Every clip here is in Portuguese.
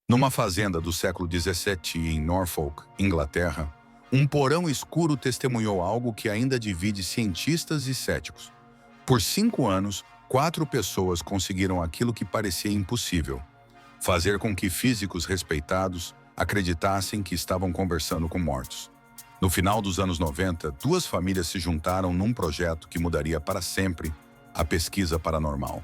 Numa fazenda do século XVII em Norfolk, Inglaterra, um porão escuro testemunhou algo que ainda divide cientistas e céticos. Por 5 anos, 4 pessoas conseguiram aquilo que parecia impossível: fazer com que físicos respeitados acreditassem que estavam conversando com mortos. No final dos anos 90, 2 famílias se juntaram num projeto que mudaria para sempre a pesquisa paranormal.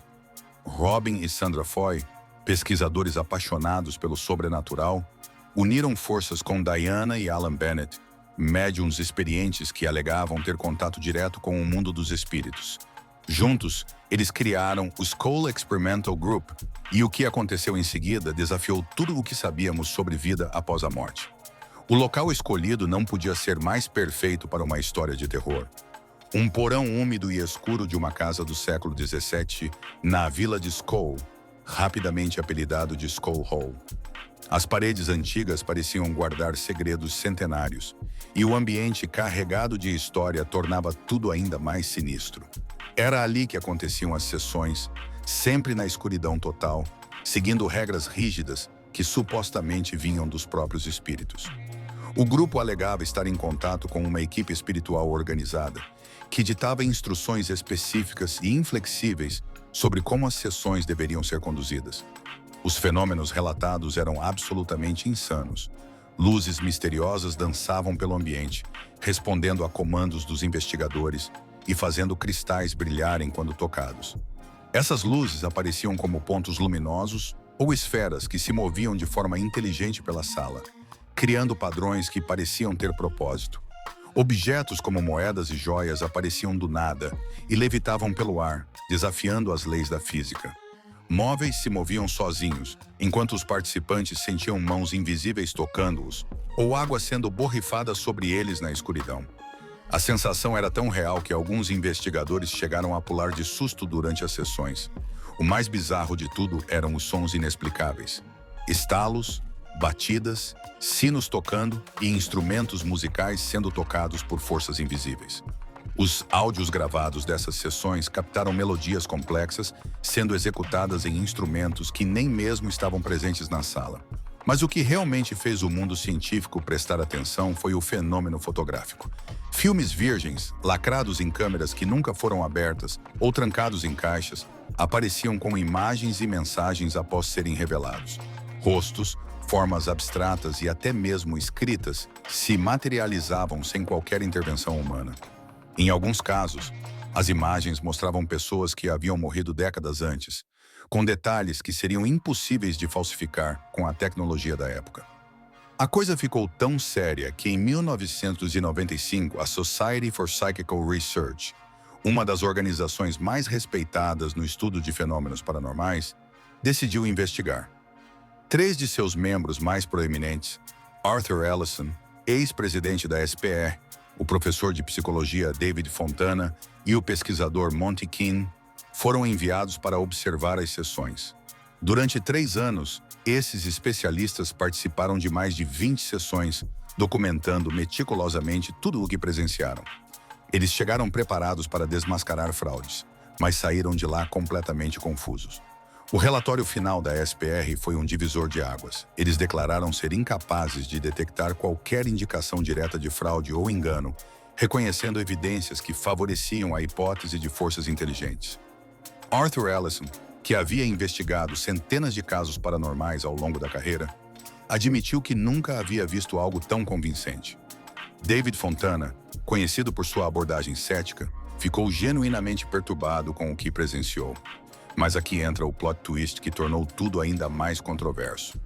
Robin e Sandra Foy, pesquisadores apaixonados pelo sobrenatural, uniram forças com Diana e Alan Bennett, médiuns experientes que alegavam ter contato direto com o mundo dos espíritos. Juntos, eles criaram o Skull Experimental Group, e o que aconteceu em seguida desafiou tudo o que sabíamos sobre vida após a morte. O local escolhido não podia ser mais perfeito para uma história de terror. Um porão úmido e escuro de uma casa do século XVII, na vila de Skull, rapidamente apelidado de Skull Hall. As paredes antigas pareciam guardar segredos centenários, e o ambiente carregado de história tornava tudo ainda mais sinistro. Era ali que aconteciam as sessões, sempre na escuridão total, seguindo regras rígidas que supostamente vinham dos próprios espíritos. O grupo alegava estar em contato com uma equipe espiritual organizada, que ditava instruções específicas e inflexíveis sobre como as sessões deveriam ser conduzidas. Os fenômenos relatados eram absolutamente insanos. Luzes misteriosas dançavam pelo ambiente, respondendo a comandos dos investigadores e fazendo cristais brilharem quando tocados. Essas luzes apareciam como pontos luminosos ou esferas que se moviam de forma inteligente pela sala, criando padrões que pareciam ter propósito. Objetos como moedas e joias apareciam do nada e levitavam pelo ar, desafiando as leis da física. Móveis se moviam sozinhos, enquanto os participantes sentiam mãos invisíveis tocando-os, ou água sendo borrifada sobre eles na escuridão. A sensação era tão real que alguns investigadores chegaram a pular de susto durante as sessões. O mais bizarro de tudo eram os sons inexplicáveis: estalos, batidas, sinos tocando e instrumentos musicais sendo tocados por forças invisíveis. Os áudios gravados dessas sessões captaram melodias complexas sendo executadas em instrumentos que nem mesmo estavam presentes na sala. Mas o que realmente fez o mundo científico prestar atenção foi o fenômeno fotográfico. Filmes virgens, lacrados em câmeras que nunca foram abertas ou trancados em caixas, apareciam com imagens e mensagens após serem revelados. Rostos, formas abstratas e até mesmo escritas se materializavam sem qualquer intervenção humana. Em alguns casos, as imagens mostravam pessoas que haviam morrido décadas antes, com detalhes que seriam impossíveis de falsificar com a tecnologia da época. A coisa ficou tão séria que em 1995 a Society for Psychical Research, uma das organizações mais respeitadas no estudo de fenômenos paranormais, decidiu investigar. 3 de seus membros mais proeminentes, Arthur Ellison, ex-presidente da SPR, o professor de psicologia David Fontana e o pesquisador Monty Keane, foram enviados para observar as sessões. Durante 3 anos, esses especialistas participaram de mais de 20 sessões, documentando meticulosamente tudo o que presenciaram. Eles chegaram preparados para desmascarar fraudes, mas saíram de lá completamente confusos. O relatório final da SPR foi um divisor de águas. Eles declararam ser incapazes de detectar qualquer indicação direta de fraude ou engano, reconhecendo evidências que favoreciam a hipótese de forças inteligentes. Arthur Ellison, que havia investigado centenas de casos paranormais ao longo da carreira, admitiu que nunca havia visto algo tão convincente. David Fontana, conhecido por sua abordagem cética, ficou genuinamente perturbado com o que presenciou. Mas aqui entra o plot twist que tornou tudo ainda mais controverso.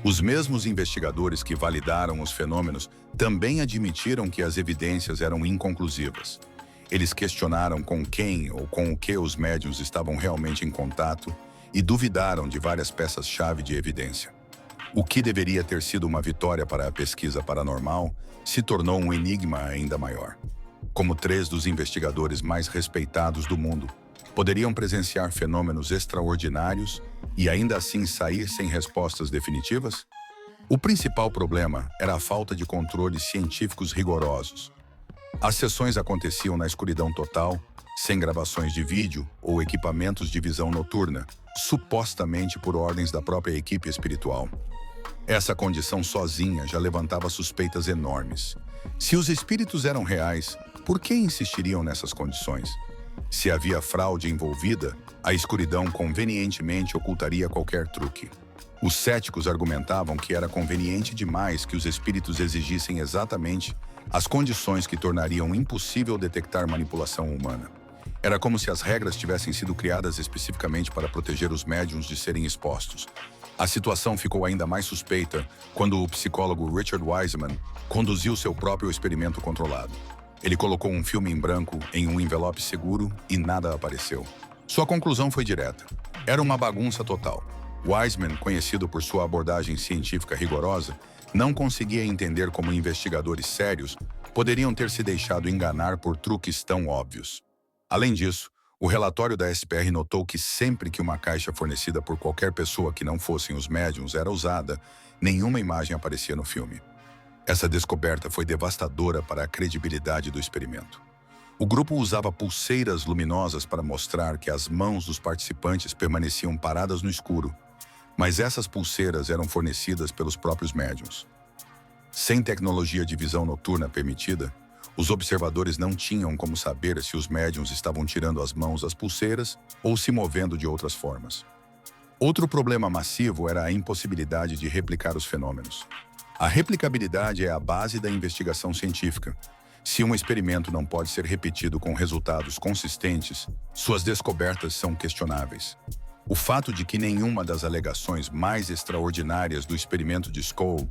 Os mesmos investigadores que validaram os fenômenos também admitiram que as evidências eram inconclusivas. Eles questionaram com quem ou com o que os médiuns estavam realmente em contato e duvidaram de várias peças-chave de evidência. O que deveria ter sido uma vitória para a pesquisa paranormal se tornou um enigma ainda maior. Como 3 dos investigadores mais respeitados do mundo poderiam presenciar fenômenos extraordinários e ainda assim sair sem respostas definitivas? O principal problema era a falta de controles científicos rigorosos. As sessões aconteciam na escuridão total, sem gravações de vídeo ou equipamentos de visão noturna, supostamente por ordens da própria equipe espiritual. Essa condição sozinha já levantava suspeitas enormes. Se os espíritos eram reais, por que insistiriam nessas condições? Se havia fraude envolvida, a escuridão convenientemente ocultaria qualquer truque. Os céticos argumentavam que era conveniente demais que os espíritos exigissem exatamente as condições que tornariam impossível detectar manipulação humana. Era como se as regras tivessem sido criadas especificamente para proteger os médiuns de serem expostos. A situação ficou ainda mais suspeita quando o psicólogo Richard Wiseman conduziu seu próprio experimento controlado. Ele colocou um filme em branco em um envelope seguro e nada apareceu. Sua conclusão foi direta. Era uma bagunça total. Wiseman, conhecido por sua abordagem científica rigorosa, não conseguia entender como investigadores sérios poderiam ter se deixado enganar por truques tão óbvios. Além disso, o relatório da SPR notou que sempre que uma caixa fornecida por qualquer pessoa que não fossem os médiuns era usada, nenhuma imagem aparecia no filme. Essa descoberta foi devastadora para a credibilidade do experimento. O grupo usava pulseiras luminosas para mostrar que as mãos dos participantes permaneciam paradas no escuro, mas essas pulseiras eram fornecidas pelos próprios médiuns. Sem tecnologia de visão noturna permitida, os observadores não tinham como saber se os médiuns estavam tirando as mãos das pulseiras ou se movendo de outras formas. Outro problema massivo era a impossibilidade de replicar os fenômenos. A replicabilidade é a base da investigação científica. Se um experimento não pode ser repetido com resultados consistentes, suas descobertas são questionáveis. O fato de que nenhuma das alegações mais extraordinárias do experimento de Scole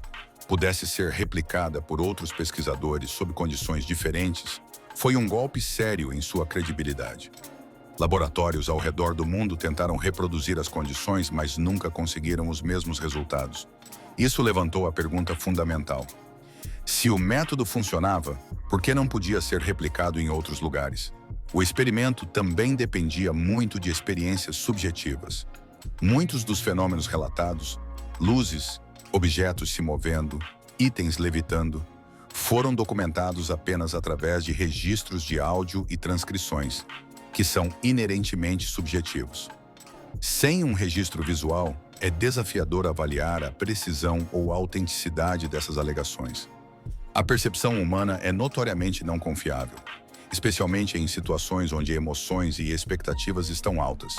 pudesse ser replicada por outros pesquisadores sob condições diferentes foi um golpe sério em sua credibilidade. Laboratórios ao redor do mundo tentaram reproduzir as condições, mas nunca conseguiram os mesmos resultados. Isso levantou a pergunta fundamental. Se o método funcionava, por que não podia ser replicado em outros lugares? O experimento também dependia muito de experiências subjetivas. Muitos dos fenômenos relatados, luzes, objetos se movendo, itens levitando, foram documentados apenas através de registros de áudio e transcrições, que são inerentemente subjetivos. Sem um registro visual, é desafiador avaliar a precisão ou a autenticidade dessas alegações. A percepção humana é notoriamente não confiável, especialmente em situações onde emoções e expectativas estão altas.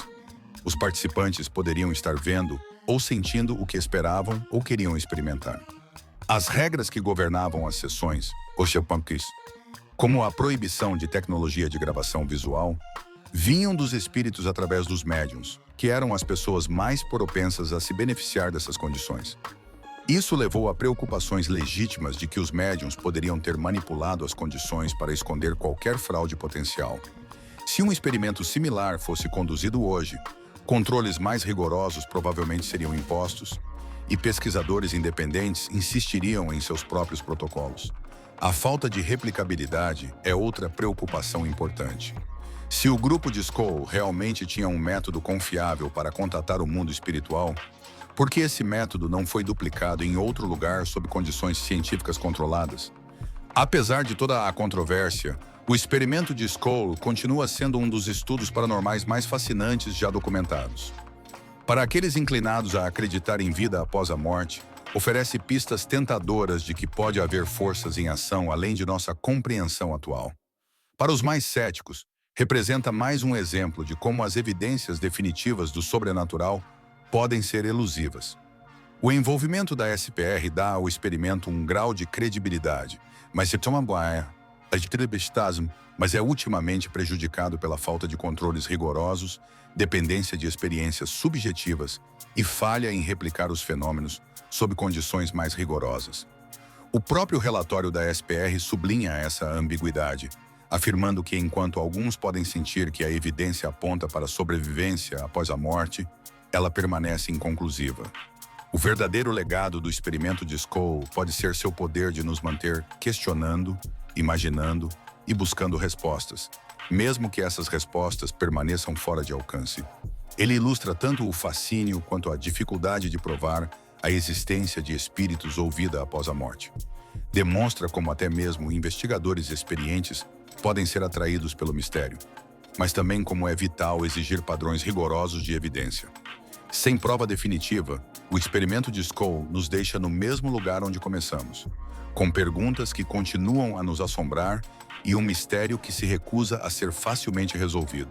Os participantes poderiam estar vendo ou sentindo o que esperavam ou queriam experimentar. As regras que governavam as sessões, como a proibição de tecnologia de gravação visual, vinham dos espíritos através dos médiuns, que eram as pessoas mais propensas a se beneficiar dessas condições. Isso levou a preocupações legítimas de que os médiuns poderiam ter manipulado as condições para esconder qualquer fraude potencial. Se um experimento similar fosse conduzido hoje, controles mais rigorosos provavelmente seriam impostos e pesquisadores independentes insistiriam em seus próprios protocolos. A falta de replicabilidade é outra preocupação importante. Se o grupo de Scole realmente tinha um método confiável para contatar o mundo espiritual, por que esse método não foi duplicado em outro lugar sob condições científicas controladas? Apesar de toda a controvérsia, o experimento de Scole continua sendo um dos estudos paranormais mais fascinantes já documentados. Para aqueles inclinados a acreditar em vida após a morte, oferece pistas tentadoras de que pode haver forças em ação além de nossa compreensão atual. Para os mais céticos, representa mais um exemplo de como as evidências definitivas do sobrenatural podem ser elusivas. O envolvimento da SPR dá ao experimento um grau de credibilidade, mas é ultimamente prejudicado pela falta de controles rigorosos, dependência de experiências subjetivas e falha em replicar os fenômenos sob condições mais rigorosas. O próprio relatório da SPR sublinha essa ambiguidade, afirmando que enquanto alguns podem sentir que a evidência aponta para a sobrevivência após a morte, ela permanece inconclusiva. O verdadeiro legado do experimento de Scole pode ser seu poder de nos manter questionando, imaginando e buscando respostas, mesmo que essas respostas permaneçam fora de alcance. Ele ilustra tanto o fascínio quanto a dificuldade de provar a existência de espíritos ou vida após a morte. Demonstra como até mesmo investigadores experientes podem ser atraídos pelo mistério, mas também como é vital exigir padrões rigorosos de evidência. Sem prova definitiva, o experimento de Scoville nos deixa no mesmo lugar onde começamos, com perguntas que continuam a nos assombrar e um mistério que se recusa a ser facilmente resolvido.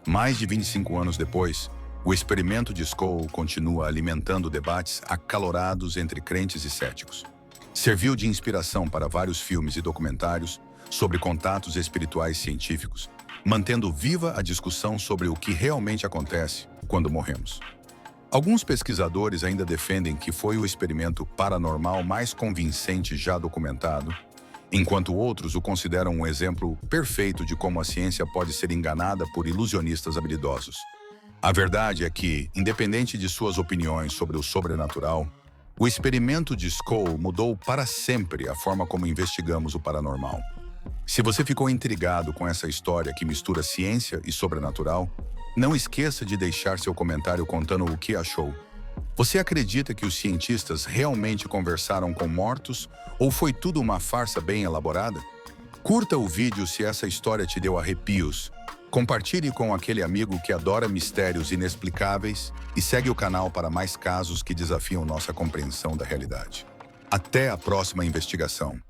Mais de 25 anos depois, o experimento de Scoville continua alimentando debates acalorados entre crentes e céticos. Serviu de inspiração para vários filmes e documentários sobre contatos espirituais científicos, mantendo viva a discussão sobre o que realmente acontece quando morremos. Alguns pesquisadores ainda defendem que foi o experimento paranormal mais convincente já documentado, enquanto outros o consideram um exemplo perfeito de como a ciência pode ser enganada por ilusionistas habilidosos. A verdade é que, independente de suas opiniões sobre o sobrenatural, o experimento de Scoville mudou para sempre a forma como investigamos o paranormal. Se você ficou intrigado com essa história que mistura ciência e sobrenatural, não esqueça de deixar seu comentário contando o que achou. Você acredita que os cientistas realmente conversaram com mortos ou foi tudo uma farsa bem elaborada? Curta o vídeo se essa história te deu arrepios. Compartilhe com aquele amigo que adora mistérios inexplicáveis e segue o canal para mais casos que desafiam nossa compreensão da realidade. Até a próxima investigação.